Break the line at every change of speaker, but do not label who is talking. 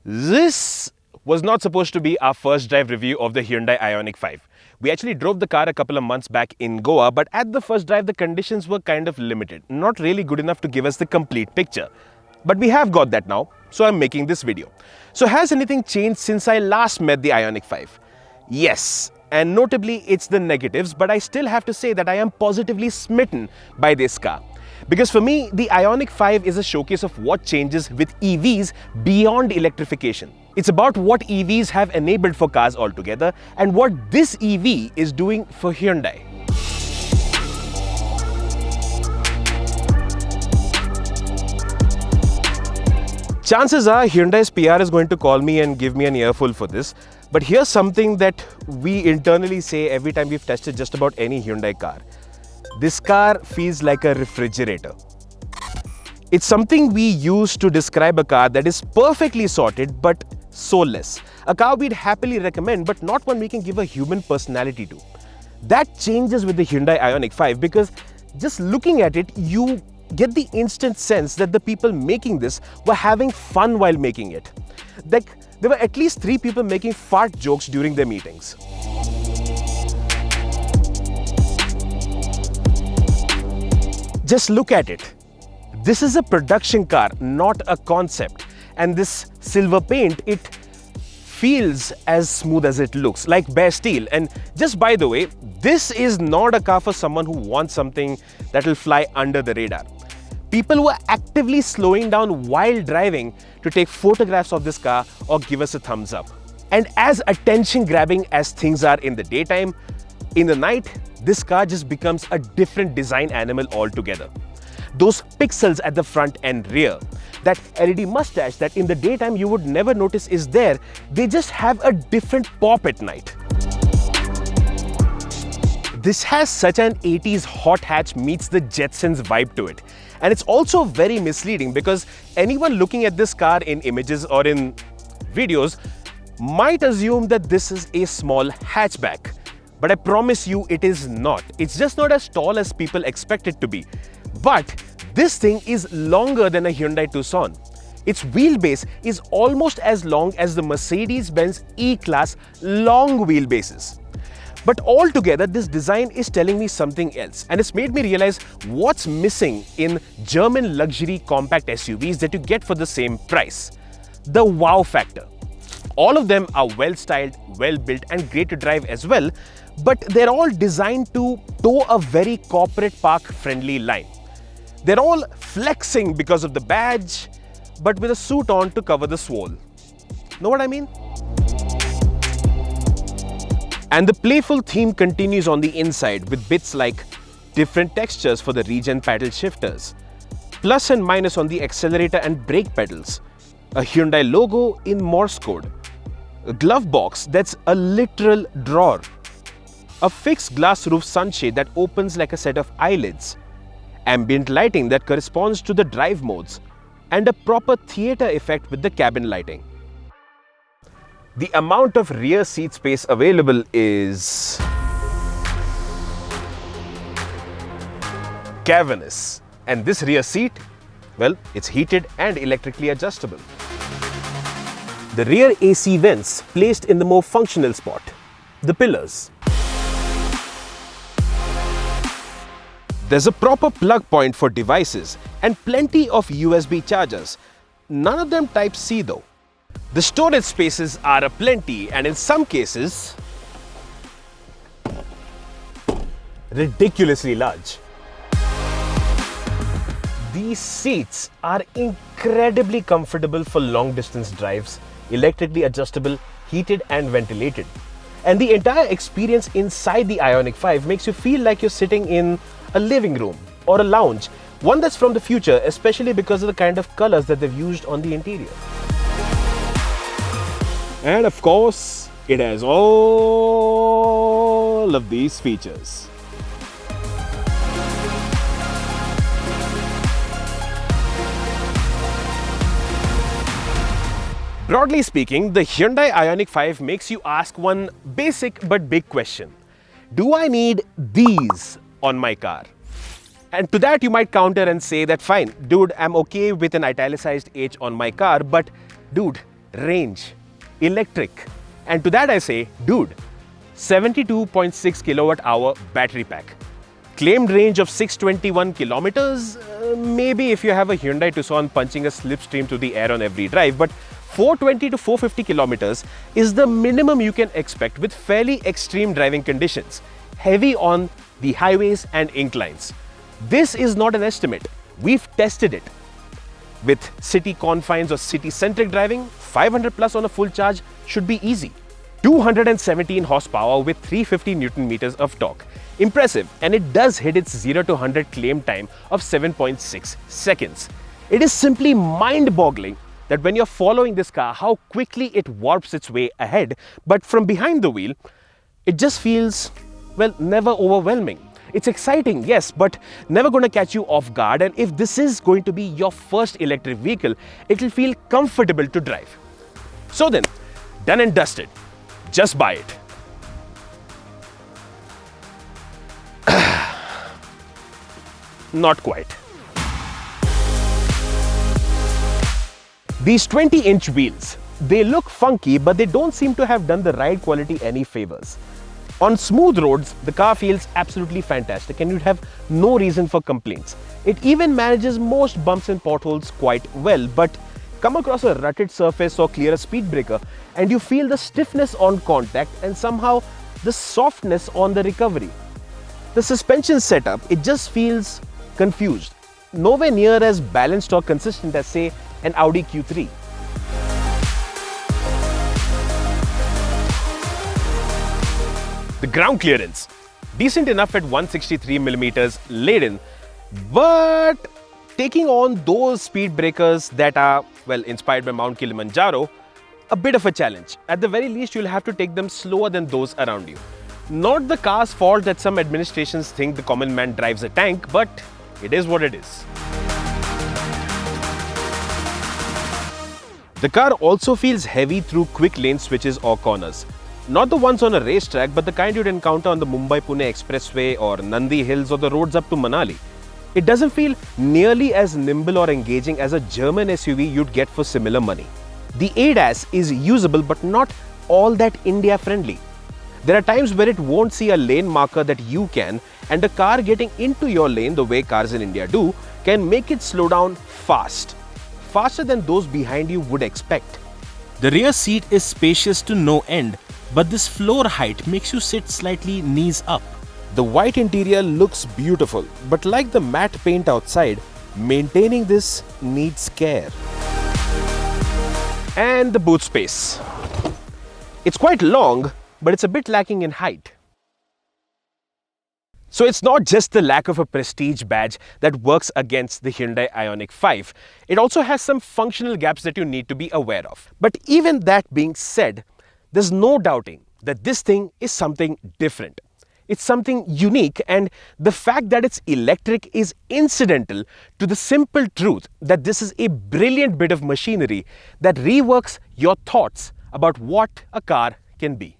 This was not supposed to be our first drive review of the Hyundai Ioniq 5. We actually drove the car a couple of months back in Goa, but at the first drive the conditions were kind of limited, not really good enough to give us the complete picture. But we have got that now, so I'm making this video. So has anything changed since I last met the Ioniq 5? Yes, and notably it's the negatives, but I still have to say that I am positively smitten by this car. Because for me, the Ioniq 5 is a showcase of what changes with EVs beyond electrification. It's about what EVs have enabled for cars altogether and what this EV is doing for Hyundai. Chances are Hyundai's PR is going to call me and give me an earful for this. But here's something that we internally say every time we've tested just about any Hyundai car. This car feels like a refrigerator. It's something we use to describe a car that is perfectly sorted but soulless. A car we'd happily recommend but not one we can give a human personality to. That changes with the Hyundai Ioniq 5 because just looking at it, you get the instant sense that the people making this were having fun while making it. Like, there were at least 3 people making fart jokes during their meetings. Just look at it. This is a production car, not a concept. And this silver paint, it feels as smooth as it looks, like bare steel. And just by the way, this is not a car for someone who wants something that will fly under the radar. People were actively slowing down while driving to take photographs of this car or give us a thumbs up. And as attention-grabbing as things are in the daytime, in the night, this car just becomes a different design animal altogether. Those pixels at the front and rear, that LED mustache that in the daytime you would never notice is there, they just have a different pop at night. This has such an 80s hot hatch meets the Jetsons vibe to it. And it's also very misleading because anyone looking at this car in images or in videos might assume that this is a small hatchback. But I promise you it is not. It's just not as tall as people expect it to be. But this thing is longer than a Hyundai Tucson. Its wheelbase is almost as long as the Mercedes-Benz E-Class long wheelbases. But altogether, this design is telling me something else, and it's made me realize what's missing in German luxury compact SUVs that you get for the same price. The wow factor. All of them are well-styled, well-built and great to drive as well, but they're all designed to toe a very corporate park-friendly line. They're all flexing because of the badge, but with a suit on to cover the swole. Know what I mean? And the playful theme continues on the inside with bits like different textures for the regen paddle shifters, plus and minus on the accelerator and brake pedals, a Hyundai logo in Morse code, a glove box that's a literal drawer, a fixed glass roof sunshade that opens like a set of eyelids, ambient lighting that corresponds to the drive modes, and a proper theater effect with the cabin lighting. The amount of rear seat space available is cavernous. And this rear seat, well, it's heated and electrically adjustable. The rear AC vents placed in the more functional spot, the pillars. There's a proper plug point for devices and plenty of USB chargers. None of them Type-C though. The storage spaces are aplenty and in some cases, ridiculously large. These seats are incredibly comfortable for long distance drives, electrically adjustable, heated and ventilated. And the entire experience inside the Ioniq 5 makes you feel like you're sitting in a living room or a lounge, one that's from the future, especially because of the kind of colors that they've used on the interior. And of course, it has all of these features. Broadly speaking, the Hyundai Ioniq 5 makes you ask one basic but big question. Do I need these on my car? And to that you might counter and say that fine, dude, I'm okay with an italicized H on my car, but dude, range, electric. And to that I say, dude, 72.6 kilowatt hour battery pack. Claimed range of 621 kilometers, maybe if you have a Hyundai Tucson punching a slipstream through the air on every drive, but 420 to 450 kilometers is the minimum you can expect with fairly extreme driving conditions, heavy on the highways and inclines. This is not an estimate. We've tested it. With city confines or city-centric driving, 500 plus on a full charge should be easy. 217 horsepower with 350 Newton meters of torque. Impressive, and it does hit its 0 to 100 claim time of 7.6 seconds. It is simply mind-boggling that when you're following this car, how quickly it warps its way ahead, but from behind the wheel, it just feels, well, never overwhelming. It's exciting, yes, but never going to catch you off guard, and if this is going to be your first electric vehicle, it'll feel comfortable to drive. So then, done and dusted. Just buy it. Not quite. These 20-inch wheels, they look funky, but they don't seem to have done the ride quality any favors. On smooth roads, the car feels absolutely fantastic and you'd have no reason for complaints. It even manages most bumps and potholes quite well, but come across a rutted surface or clear a speed breaker and you feel the stiffness on contact and somehow the softness on the recovery. The suspension setup, it just feels confused. Nowhere near as balanced or consistent as, say, an Audi Q3. The ground clearance, decent enough at 163mm laden, but taking on those speed breakers that are, well, inspired by Mount Kilimanjaro, a bit of a challenge. At the very least, you'll have to take them slower than those around you. Not the car's fault that some administrations think the common man drives a tank, but it is what it is. The car also feels heavy through quick lane switches or corners. Not the ones on a racetrack, but the kind you'd encounter on the Mumbai-Pune Expressway or Nandi Hills or the roads up to Manali. It doesn't feel nearly as nimble or engaging as a German SUV you'd get for similar money. The ADAS is usable but not all that India-friendly. There are times where it won't see a lane marker that you can, and a car getting into your lane the way cars in India do can make it slow down fast. Faster than those behind you would expect.
The rear seat is spacious to no end, but this floor height makes you sit slightly knees up.
The white interior looks beautiful, but like the matte paint outside, maintaining this needs care. And the boot space. It's quite long, but it's a bit lacking in height. So it's not just the lack of a prestige badge that works against the Hyundai Ioniq 5. It also has some functional gaps that you need to be aware of. But even that being said, there's no doubting that this thing is something different. It's something unique, and the fact that it's electric is incidental to the simple truth that this is a brilliant bit of machinery that reworks your thoughts about what a car can be.